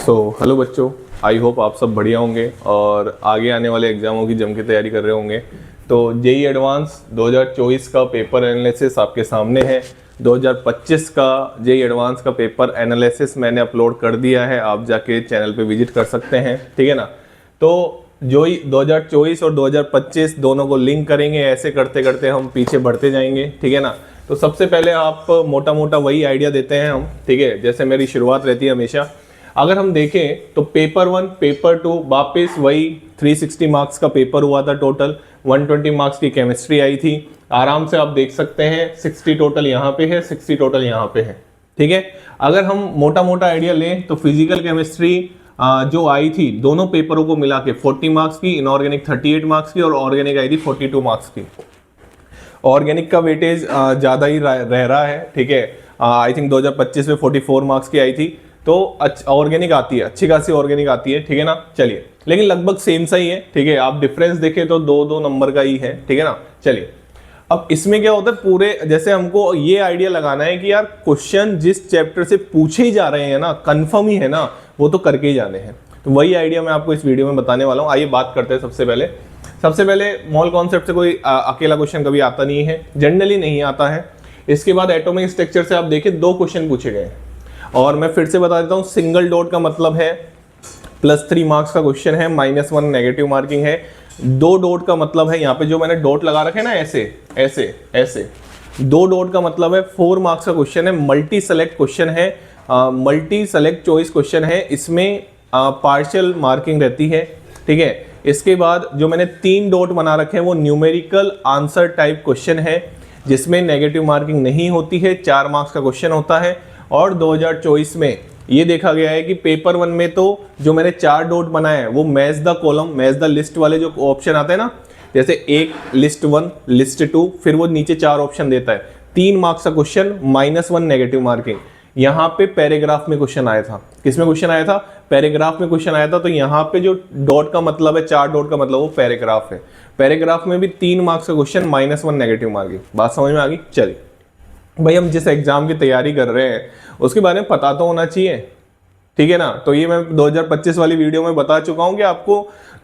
Hello बच्चों, I hope आप सब बढ़िया होंगे और आगे आने वाले एग्जामों की जम के तैयारी कर रहे होंगे। तो जेई एडवांस 2024 का पेपर एनालिसिस आपके सामने है। 2025 का जेई एडवांस का पेपर एनालिसिस मैंने अपलोड कर दिया है, आप जाके चैनल पे विजिट कर सकते हैं, ठीक है ना। तो जो 2024 और 2025 दोनों को लिंक करेंगे, ऐसे करते करते हम पीछे बढ़ते जाएंगे, ठीक है ना। तो सबसे पहले आप मोटा मोटा वही आइडिया देते हैं हम, ठीक है, जैसे मेरी शुरुआत रहती है हमेशा। अगर हम देखें तो पेपर 1 पेपर 2 वापस वही 360 मार्क्स का पेपर हुआ था। टोटल 120 मार्क्स की केमिस्ट्री आई थी। आराम से आप देख सकते हैं 60 टोटल यहाँ पे है, 60 टोटल यहाँ पे है, ठीक है। अगर हम मोटा मोटा आइडिया लें तो फिजिकल केमिस्ट्री जो आई थी दोनों पेपरों को मिला के 40 मार्क्स की, इनऑर्गेनिक 38 मार्क्स की और ऑर्गेनिक आई थी 42 मार्क्स की। ऑर्गेनिक का वेटेज ज़्यादा ही रह रहा है, ठीक है। आई थिंक 2025 में 44 मार्क्स की आई थी, तो ऑर्गेनिक आती है, अच्छी खासी ऑर्गेनिक आती है, ठीक है ना। चलिए, लेकिन लगभग सेम सा ही है, ठीक है। आप डिफरेंस देखें तो 2-2 नंबर का ही है, ठीक है ना। चलिए, अब इसमें क्या होता है, पूरे जैसे हमको ये आइडिया लगाना है कि यार क्वेश्चन जिस चैप्टर से पूछे ही जा रहे हैं ना, कंफर्म ही है ना, वो तो करके ही जाने हैं। तो वही आइडिया मैं आपको इस वीडियो में बताने वाला हूँ। आइए बात करते हैं। सबसे पहले मॉल कॉन्सेप्ट से कोई अकेला क्वेश्चन कभी आता नहीं है, जनरली नहीं आता है। इसके बाद एटॉमिक स्ट्रक्चर से आप देखें 2 क्वेश्चन पूछे गए हैं, और मैं फिर से बता देता हूँ, सिंगल डॉट का मतलब है +3 मार्क्स का क्वेश्चन है, -1 नेगेटिव मार्किंग है। 2 डॉट का मतलब है, यहाँ पे जो मैंने डॉट लगा रखे ना, ऐसे ऐसे ऐसे 2 डॉट का मतलब है 4 मार्क्स का क्वेश्चन है, मल्टी सेलेक्ट क्वेश्चन है, मल्टी सेलेक्ट चॉइस क्वेश्चन है। इसमें पार्शियल मार्किंग रहती है, ठीक है। इसके बाद जो मैंने 3 डॉट बना रखे हैं वो न्यूमेरिकल आंसर टाइप क्वेश्चन है, जिसमें नेगेटिव मार्किंग नहीं होती है, 4 मार्क्स का क्वेश्चन होता है। और 2024 में ये देखा गया है कि पेपर 1 में तो जो मैंने 4 डॉट बनाए हैं वो match the column, match the list वाले जो ऑप्शन आते हैं ना, जैसे एक लिस्ट 1, लिस्ट 2, फिर वो नीचे 4 ऑप्शन देता है। 3 मार्क्स का क्वेश्चन, -1 नेगेटिव मार्किंग। यहाँ पे पैराग्राफ में क्वेश्चन आया था। किसमें क्वेश्चन आया था? पैराग्राफ में क्वेश्चन आया था। तो यहाँ पे जो डॉट का मतलब है, 4 डॉट का मतलब वो पैराग्राफ है। पैराग्राफ में भी 3 मार्क्स का क्वेश्चन, -1 नेगेटिव मार्किंग। बात समझ में आ गई? चलिए भाई, हम जिस एग्जाम की तैयारी कर रहे हैं उसके बारे में पता तो होना चाहिए, ठीक है ना। तो ये मैं 2025 वाली वीडियो में बता चुका हूं कि आपको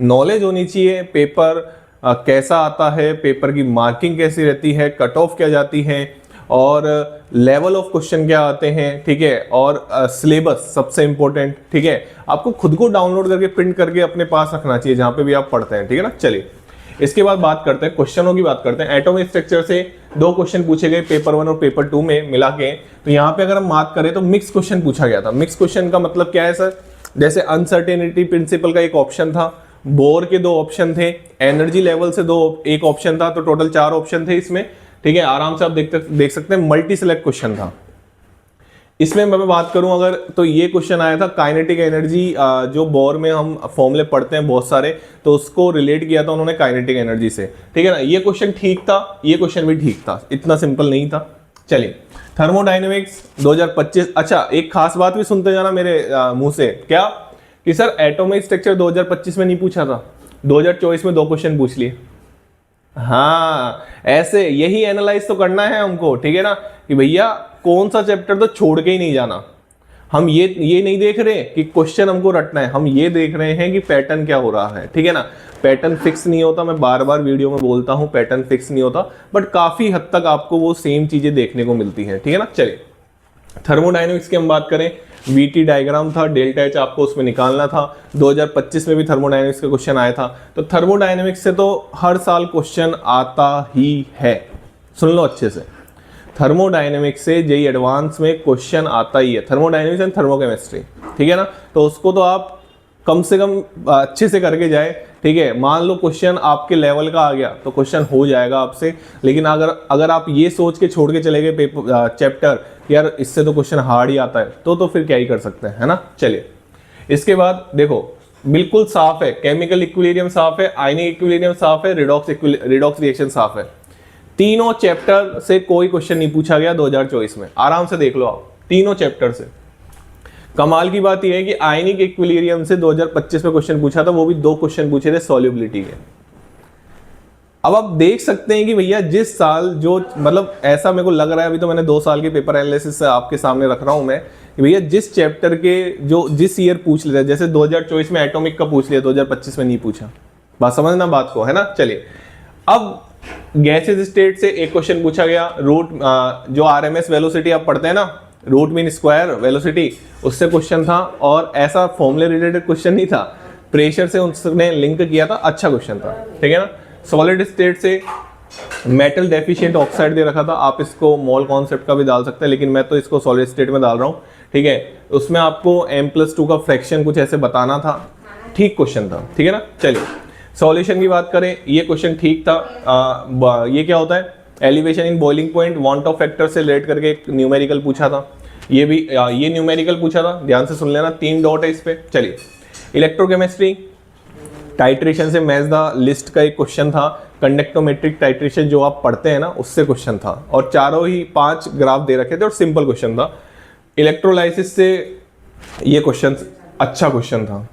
नॉलेज होनी चाहिए, पेपर कैसा आता है, पेपर की मार्किंग कैसी रहती है, कट ऑफ क्या जाती है, और लेवल ऑफ क्वेश्चन क्या आते हैं, ठीक है। और सिलेबस सबसे इंपॉर्टेंट, ठीक है। आपको खुद को डाउनलोड करके प्रिंट करके अपने पास रखना चाहिए जहां पे भी आप पढ़ते हैं, ठीक है ना। चलिए, इसके बाद बात करते हैं क्वेश्चनों की। बात करते हैं एटॉमिक स्ट्रक्चर से 2 क्वेश्चन पूछे गए पेपर 1 और पेपर 2 में मिला के। तो यहाँ पे अगर हम बात करें तो मिक्स क्वेश्चन पूछा गया था। मिक्स क्वेश्चन का मतलब क्या है सर? जैसे अनसर्टेनिटी प्रिंसिपल का एक ऑप्शन था, बोर के 2 ऑप्शन थे, एनर्जी लेवल से एक ऑप्शन था, तो टोटल 4 ऑप्शन थे इसमें, ठीक है। आराम से आप देख सकते हैं, मल्टी सिलेक्ट क्वेश्चन था। इसमें मैं बात करूं अगर, तो ये क्वेश्चन आया था काइनेटिक एनर्जी, जो बोर में हम फॉर्मूले पढ़ते हैं बहुत सारे, तो उसको रिलेट किया था उन्होंने काइनेटिक एनर्जी से, ठीक है ना। ये क्वेश्चन ठीक था, ये क्वेश्चन भी ठीक था, इतना सिंपल नहीं था। चलिए, थर्मोडायनेमिक्स 2025। अच्छा, एक खास बात भी सुनते जाना मेरे मुंह से, क्या कि सर एटॉमिक स्ट्रक्चर 2025 में नहीं पूछा था, 2024 में 2 क्वेश्चन पूछ लिए। हाँ, ऐसे यही एनालाइज तो करना है हमको, ठीक है ना, कि भैया कौन सा चैप्टर तो छोड़ के ही नहीं जाना। हम ये नहीं देख रहे कि क्वेश्चन हमको रटना है, हम ये देख रहे हैं कि पैटर्न क्या हो रहा है, ठीक है ना। पैटर्न फिक्स नहीं होता, मैं बार बार वीडियो में बोलता हूं, पैटर्न फिक्स नहीं होता, बट काफी हद तक आपको वो सेम चीजें देखने को मिलती हैं, ठीक है ना। चलिए, थर्मोडायनेमिक्स की हम बात करें, वीटी डायग्राम था, डेल्टा एच आपको उसमें निकालना था। 2025 में भी थर्मोडायनेमिक्स का क्वेश्चन आया था। तो थर्मोडायनेमिक्स से तो हर साल क्वेश्चन आता ही है, सुन लो अच्छे से। थर्मोडायनेमिक्स से जेई एडवांस में क्वेश्चन आता ही है, थर्मोडायनेमिक्स एंड थर्मोकेमिस्ट्री, ठीक है ना। तो उसको तो आप कम से कम अच्छे से करके जाए, ठीक है। मान लो क्वेश्चन आपके लेवल का आ गया तो क्वेश्चन हो जाएगा आपसे, लेकिन अगर आप ये सोच के छोड़ के चले गए पेपर चैप्टर, यार इससे तो क्वेश्चन हार्ड ही आता है, तो फिर क्या ही कर सकते हैं, है ना। चलिए, इसके बाद देखो, बिल्कुल साफ है, केमिकल इक्विलिब्रियम साफ है, आयनिक इक्विलिब्रियम साफ है, रिडॉक्स रिएक्शन साफ है। तीनों चैप्टर से कोई क्वेश्चन नहीं पूछा गया 2024 में, आराम से देख लो आप, तीनों चैप्टर से। कमाल की बात यह है कि आयनिक इक्विलिब्रियम से 2025 में क्वेश्चन पूछा था, वो भी 2 क्वेश्चन पूछे थे सॉल्युबिलिटी के। अब आप देख सकते हैं कि भैया जिस साल जो मतलब ऐसा मेरे को लग रहा है, अभी तो मैंने 2 साल के पेपर एनालिसिस से आपके सामने रख रहा हूं मैं कि भैया जिस चैप्टर के जो जिस ईयर पूछ लेते हैं, जैसे 2024 में एटॉमिक का पूछ लिया, 2025 में नहीं पूछा। बात समझना बात को, है ना। चलिए अब गैसेस स्टेट से एक क्वेश्चन पूछा गया, रूट जो आरएमएस वेलोसिटी आप पढ़ते हैं ना, रूट मीन स्क्वायर वेलोसिटी, उससे क्वेश्चन था। और ऐसा फॉर्मूले रिलेटेड क्वेश्चन नहीं था, प्रेशर से उसने लिंक किया था, अच्छा क्वेश्चन था, ठीक है ना। सॉलिड स्टेट से मेटल डेफिशिएंट ऑक्साइड दे रखा था, आप इसको मोल कॉन्सेप्ट का भी डाल सकते हैं, लेकिन मैं तो इसको सॉलिड स्टेट में डाल रहा हूँ, ठीक है। उसमें आपको m+2 का फ्रैक्शन कुछ ऐसे बताना था, ठीक क्वेश्चन था, ठीक है ना। चलिए सॉल्यूशन की बात करें, ये क्वेश्चन ठीक था। ये क्या होता है, elevation in boiling point want of factor से रिलेट करके एक न्यूमेरिकल पूछा था, ये भी ये न्यूमेरिकल पूछा था, ध्यान से सुन लेना, 3 डॉट है इस पे। चलिए इलेक्ट्रोकेमिस्ट्री टाइट्रेशन से मैच द लिस्ट का एक क्वेश्चन था, कंडक्टोमेट्रिक टाइट्रेशन जो आप पढ़ते हैं ना उससे क्वेश्चन था, और चारों ही 5 ग्राफ दे रखे थे और सिंपल क्वेश्चन था। इलेक्ट्रोलाइसिस से ये क्वेश्चन अच्छा क्वेश्चन था।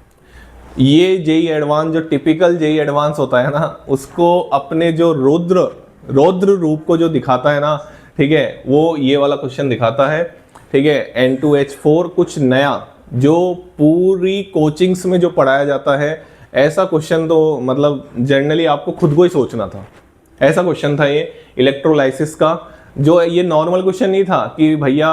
ये जेई एडवांस जो टिपिकल जेई एडवांस होता है ना, उसको अपने जो रौद्र रूप को जो दिखाता है ना, ठीक है, वो ये वाला क्वेश्चन दिखाता है, ठीक है। N2H4 कुछ नया जो पूरी कोचिंग्स में जो पढ़ाया जाता है, ऐसा क्वेश्चन तो मतलब जनरली आपको खुद को ही सोचना था, ऐसा क्वेश्चन था ये इलेक्ट्रोलाइसिस का। जो ये नॉर्मल क्वेश्चन नहीं था कि भैया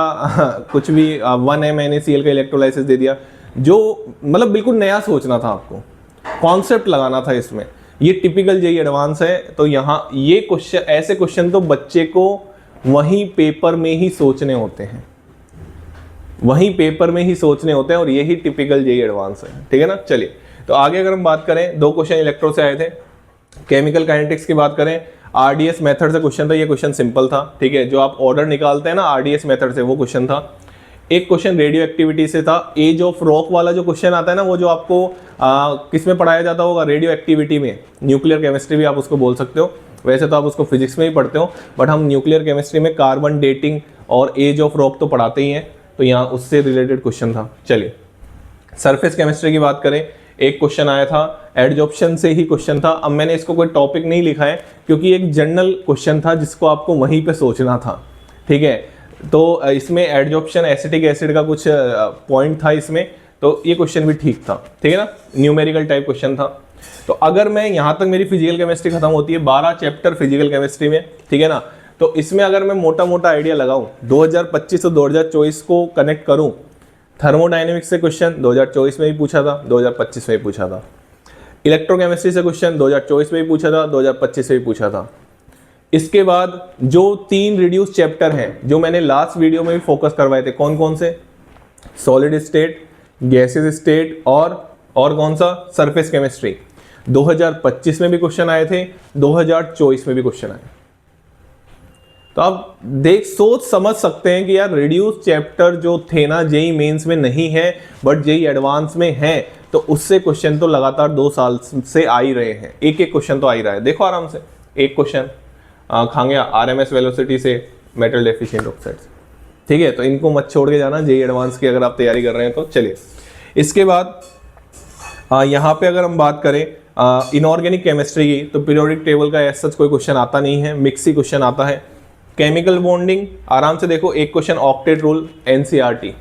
कुछ भी 1m NaCl का इलेक्ट्रोलाइसिस दे दिया, जो मतलब बिल्कुल नया सोचना था आपको, कॉन्सेप्ट लगाना था इसमें। ये टिपिकल जेई एडवांस है, तो यहाँ ये क्वेश्चन, ऐसे क्वेश्चन तो बच्चे को वहीं पेपर में ही सोचने होते हैं, वहीं पेपर में ही सोचने होते हैं, और यही टिपिकल जेई एडवांस है, ठीक है ना। चलिए तो आगे अगर हम बात करें, 2 क्वेश्चन इलेक्ट्रो से आए थे। केमिकल काइनेटिक्स की बात करें, आरडीएस मेथड से क्वेश्चन था, ये क्वेश्चन सिंपल था, ठीक है, जो आप ऑर्डर निकालते हैं ना आरडीएस मेथड से, वो क्वेश्चन था। एक क्वेश्चन रेडियो एक्टिविटी से था, एज ऑफ रॉक वाला जो क्वेश्चन आता है ना, वो जो आपको किस में पढ़ाया जाता होगा, रेडियो एक्टिविटी में, न्यूक्लियर केमिस्ट्री भी आप उसको बोल सकते हो, वैसे तो आप उसको फिजिक्स में ही पढ़ते हो, बट हम न्यूक्लियर केमिस्ट्री में कार्बन डेटिंग और एज ऑफ रॉक तो पढ़ाते ही हैं, तो यहाँ उससे रिलेटेड क्वेश्चन था। चलिए सरफेस केमिस्ट्री की बात करें, एक क्वेश्चन आया था, एडजॉर्प्शन से ही क्वेश्चन था। अब मैंने इसको कोई टॉपिक नहीं लिखा है क्योंकि एक जनरल क्वेश्चन था जिसको आपको वहीं पे सोचना था, ठीक है। तो इसमें एडजॉर्प्शन एसिटिक एसिड का कुछ पॉइंट था इसमें, तो ये क्वेश्चन भी ठीक था, ठीक है ना, न्यूमेरिकल टाइप क्वेश्चन था। तो अगर मैं यहाँ तक मेरी फिजिकल केमिस्ट्री खत्म होती है, 12 चैप्टर फिजिकल केमिस्ट्री में, ठीक है ना। तो इसमें अगर मैं मोटा मोटा आइडिया लगाऊं, 2025 और 2024 को कनेक्ट करूं, थर्मोडायनेमिक्स से क्वेश्चन 2024 में भी पूछा था, 2025 में भी पूछा था। इलेक्ट्रोकेमिस्ट्री से क्वेश्चन 2024 में भी पूछा था, 2025 में भी पूछा था। इसके बाद जो 3 रिड्यूस चैप्टर हैं जो मैंने लास्ट वीडियो में भी फोकस करवाए थे, कौन कौन से, सॉलिड स्टेट, गैसेस स्टेट और कौन सा, सरफेस केमिस्ट्री, 2025 में भी क्वेश्चन आए थे, 2024 में भी क्वेश्चन आए। तो आप सोच समझ सकते हैं कि यार रिड्यूस चैप्टर जो थे ना जेई मेंस में नहीं है बट जेई एडवांस में है, तो उससे क्वेश्चन तो लगातार 2 साल से आ ही रहे हैं, एक एक क्वेश्चन तो आ ही रहा है। देखो आराम से एक क्वेश्चन खांगे आरएमएस वेलोसिटी से मेटल डेफिशिएंट ऑक्साइड, ठीक है। तो इनको मत छोड़ के जाना जेई एडवांस की अगर आप तैयारी कर रहे हैं तो। चलिए इसके बाद यहाँ पे अगर हम बात करें इनऑर्गेनिक केमिस्ट्री की, तो पीरियोडिक टेबल का ऐसा कोई क्वेश्चन आता नहीं है, मिक्स ही क्वेश्चन आता है। केमिकल बॉन्डिंग आराम से देखो, एक क्वेश्चन ऑक्टेट रूल, एनसीईआरटी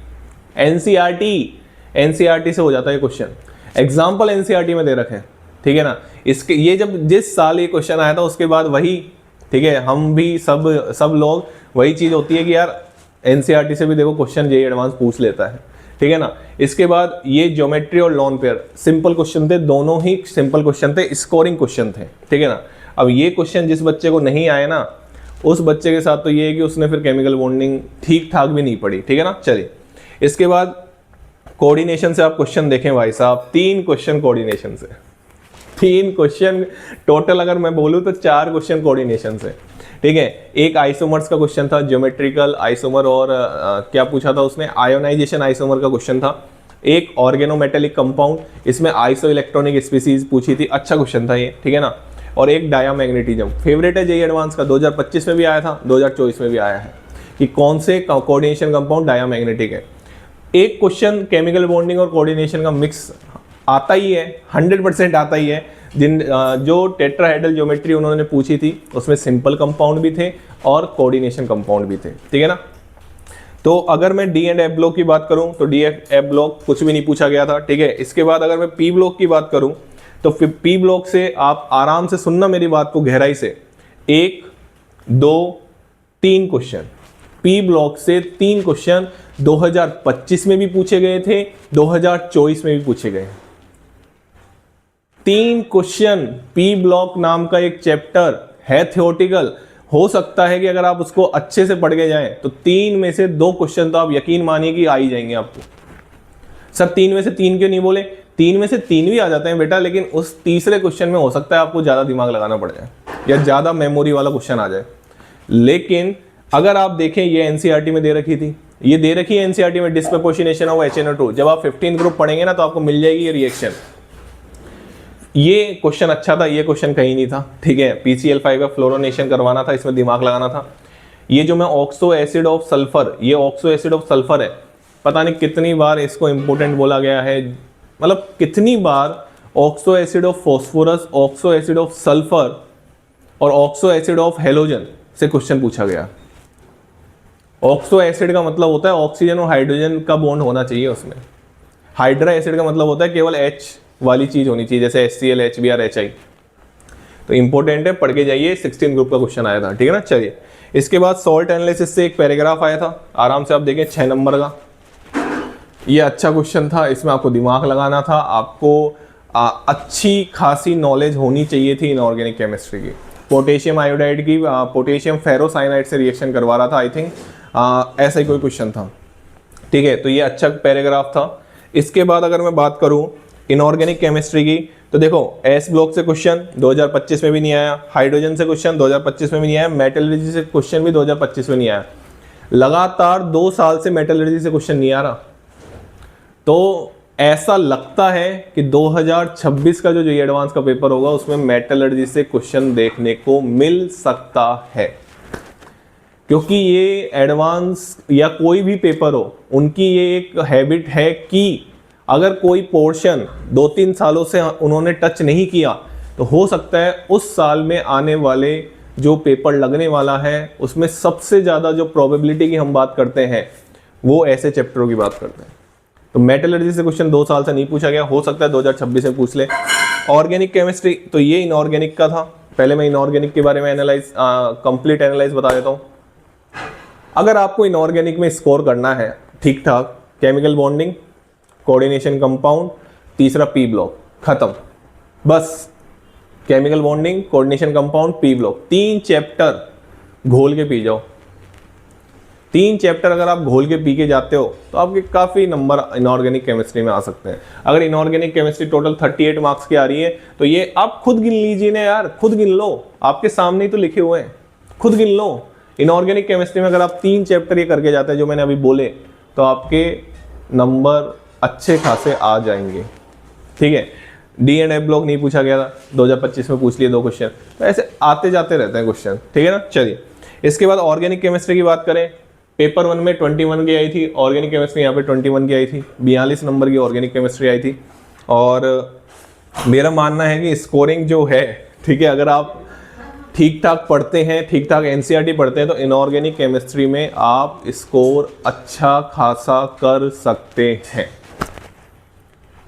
से हो जाता है क्वेश्चन, एग्जाम्पल एनसीईआरटी में दे रखे हैं, ठीक है ना। इसके ये जब जिस साल ये क्वेश्चन आया था उसके बाद वही, ठीक है, हम भी सब लोग वही चीज होती है कि यार एनसीईआरटी से भी देखो क्वेश्चन जेईई एडवांस पूछ लेता है, ठीक है ना। इसके बाद ये ज्योमेट्री और लॉन पेयर सिंपल क्वेश्चन थे, दोनों ही सिंपल क्वेश्चन थे, स्कोरिंग क्वेश्चन थे, ठीक है ना। अब ये क्वेश्चन जिस बच्चे को नहीं आए ना, उस बच्चे के साथ तो ये है कि उसने फिर केमिकल बॉन्डिंग ठीक ठाक भी नहीं पढ़ी, ठीक है ना। चलिए इसके बाद कोऑर्डिनेशन से आप क्वेश्चन देखें भाई साहब, 3 क्वेश्चन कोऑर्डिनेशन से, 3 क्वेश्चन टोटल, अगर मैं बोलूँ तो 4 क्वेश्चन कोऑर्डिनेशन से, ठीक है। एक आइसोमर्स का क्वेश्चन था, ज्योमेट्रिकल आइसोमर, और क्या पूछा था उसने, आयोनाइजेशन आइसोमर का क्वेश्चन था। एक ऑर्गेनोमेटेलिक कंपाउंड, इसमें आइसो इलेक्ट्रॉनिक स्पीसीज पूछी थी, अच्छा क्वेश्चन था ये, ठीक है ना। और एक डायामैग्नेटिज्म, फेवरेट है जेईई एडवांस का, 2025 में भी आया था, 2024 में भी आया है कि कौन से कोऑर्डिनेशन कंपाउंड डायामैग्नेटिक है। एक क्वेश्चन केमिकल बॉन्डिंग और कोऑर्डिनेशन का मिक्स आता ही है, 100% आता ही है। जो टेट्राहेड्रल ज्योमेट्री उन्होंने पूछी थी उसमें सिंपल कंपाउंड भी थे और कोऑर्डिनेशन कंपाउंड भी थे, ठीक है ना। तो अगर मैं डी एंड एफ ब्लॉक की बात करूं तो डी एफ ब्लॉक कुछ भी नहीं पूछा गया था, ठीक है। इसके बाद अगर मैं पी ब्लॉक की बात करूं तो फिर पी ब्लॉक से आप आराम से सुनना मेरी बात को गहराई से, 1 2 3 क्वेश्चन, पी ब्लॉक से 3 क्वेश्चन 2025 में भी पूछे गए थे, 2024 में भी पूछे गए। 3 क्वेश्चन, पी ब्लॉक नाम का एक चैप्टर है थ्योरेटिकल, हो सकता है कि अगर आप उसको अच्छे से पढ़ के जाएं तो 3 में से 2 क्वेश्चन तो आप यकीन मानिए कि आ ही जाएंगे आपको। सर 3 में से 3 क्यों नहीं बोले? 3 में से 3 भी आ जाते हैं बेटा, लेकिन उस तीसरे क्वेश्चन में हो सकता है आपको ज्यादा दिमाग लगाना पड़ जाए या ज्यादा मेमोरी वाला क्वेश्चन आ जाए। लेकिन अगर आप देखें, ये एनसीईआरटी में दे रखी थी, ये दे रखी है एनसीईआरटी में, डिस्प्रपोर्शनेशन ऑफ HNO2। जब आप 15 ग्रुप पढ़ेंगे ना तो आपको मिल जाएगी ये रिएक्शन। ये क्वेश्चन अच्छा था, ये क्वेश्चन कहीं नहीं था, ठीक है। PCl5 का फ्लोरोनेशन करवाना था, इसमें दिमाग लगाना था। ये जो मैं ऑक्सो एसिड ऑफ सल्फर, ये ऑक्सो एसिड ऑफ सल्फर है, पता नहीं कितनी बार इसको इंपॉर्टेंट बोला गया है, मतलब कितनी बार oxo acid of phosphorus, oxo acid of sulphur और ऑक्सो एसिड ऑफ हेलोजन से क्वेश्चन पूछा गया। ऑक्सो एसिड का मतलब होता है ऑक्सीजन और हाइड्रोजन का बॉन्ड होना चाहिए उसमें। हाइड्रा एसिड का मतलब होता है केवल H वाली चीज होनी चाहिए, जैसे HCl, HBr, HI। तो इंपॉर्टेंट है, पढ़ के जाइए, 16 ग्रुप का क्वेश्चन आया था, ठीक है ना। चलिए, इसके बाद सॉल्ट एनालिसिस से एक पैराग्राफ आया था, आराम से आप देखें, 6 नंबर का। ये अच्छा क्वेश्चन था, इसमें आपको दिमाग लगाना था, आपको अच्छी खासी नॉलेज होनी चाहिए थी इनऑर्गेनिक केमिस्ट्री की। पोटेशियम आयोडाइड की पोटेशियम फेरोसाइनाइड से रिएक्शन करवा रहा था, आई थिंक ऐसा ही कोई क्वेश्चन था, ठीक है। तो ये अच्छा पैराग्राफ था। इसके बाद अगर मैं बात करूं इनऑर्गेनिक केमिस्ट्री की, तो देखो एस ब्लॉक से क्वेश्चन 2025 में भी नहीं आया, हाइड्रोजन से क्वेश्चन 2025 में भी नहीं आया, मेटलर्जी से क्वेश्चन भी 2025 में नहीं आया। लगातार 2 साल से मेटलर्जी से क्वेश्चन नहीं आ रहा। तो ऐसा लगता है कि 2026 का जो एडवांस का पेपर होगा उसमें मेटलर्जी से क्वेश्चन देखने को मिल सकता है, क्योंकि ये एडवांस या कोई भी पेपर हो, उनकी ये एक हैबिट है कि अगर कोई पोर्शन 2-3 सालों से उन्होंने टच नहीं किया तो हो सकता है उस साल में आने वाले जो पेपर लगने वाला है उसमें सबसे ज़्यादा जो प्रोबेबिलिटी की हम बात करते हैं वो ऐसे चैप्टरों की बात करते हैं। तो मेटलर्जी से क्वेश्चन 2 साल से नहीं पूछा गया, हो सकता है 2026 में पूछ ले। ऑर्गेनिक केमिस्ट्री, तो ये इनऑर्गेनिक का था। पहले मैं इनऑर्गेनिक के बारे में कंप्लीट एनालाइज बता देता हूँ। अगर आपको इनऑर्गेनिक में स्कोर करना है ठीक ठाक, केमिकल बॉन्डिंग, कोऑर्डिनेशन कंपाउंड, तीसरा पी ब्लॉक, खत्म। बस chemical bonding, coordination compound, P block, 3 chapter घोल के पी जाओ। 3 चैप्टर अगर आप घोल के पी के जाते हो तो आपके काफ़ी नंबर इनऑर्गेनिक केमिस्ट्री में आ सकते हैं। अगर इनऑर्गेनिक केमिस्ट्री टोटल 38 मार्क्स की आ रही है तो ये आप खुद गिन लीजिए ना यार, खुद गिन लो, आपके सामने ही तो लिखे हुए हैं, खुद गिन लो। इनऑर्गेनिक केमिस्ट्री में अगर आप 3 चैप्टर ये करके जाते हैं जो मैंने अभी बोले तो आपके नंबर अच्छे खासे आ जाएंगे, ठीक है। डी एंड एफ ब्लॉक नहीं पूछा गया था, 2025 में पूछ लिए 2 क्वेश्चन, तो ऐसे आते जाते रहते हैं क्वेश्चन, ठीक है ना। चलिए, इसके बाद ऑर्गेनिक केमिस्ट्री की बात करें, पेपर 1 में 21 की आई थी ऑर्गेनिक केमिस्ट्री, यहाँ पे 21 की आई थी, 42 नंबर की ऑर्गेनिक केमिस्ट्री आई थी। और मेरा मानना है कि स्कोरिंग जो है, ठीक है, अगर आप ठीक ठाक पढ़ते हैं, ठीक ठाक एनसीईआरटी पढ़ते हैं तो इनऑर्गेनिक केमिस्ट्री में आप स्कोर अच्छा खासा कर सकते हैं।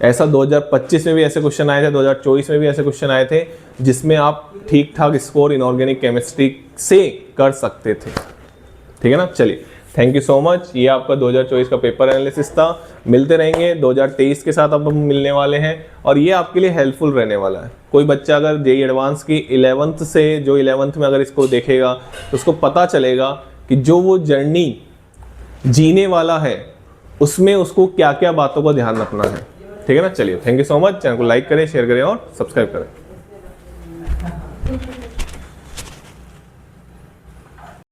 ऐसा 2025 में भी ऐसे क्वेश्चन आए थे, 2024 में भी ऐसे क्वेश्चन आए थे जिसमें आप ठीक ठाक स्कोर इनऑर्गेनिक केमिस्ट्री से कर सकते थे, ठीक है ना। चलिए, थैंक यू सो मच। ये आपका 2024 का पेपर एनालिसिस था। मिलते रहेंगे 2023 के साथ, अब हम मिलने वाले हैं और ये आपके लिए हेल्पफुल रहने वाला है। कोई बच्चा अगर जेईई एडवांस की 11th से, जो 11th में अगर इसको देखेगा तो उसको पता चलेगा कि जो वो जर्नी जीने वाला है उसमें उसको क्या क्या बातों का ध्यान रखना है, ठीक है ना। चलिए, thank you so much. Channel को लाइक करें, शेयर करें और सब्सक्राइब करें।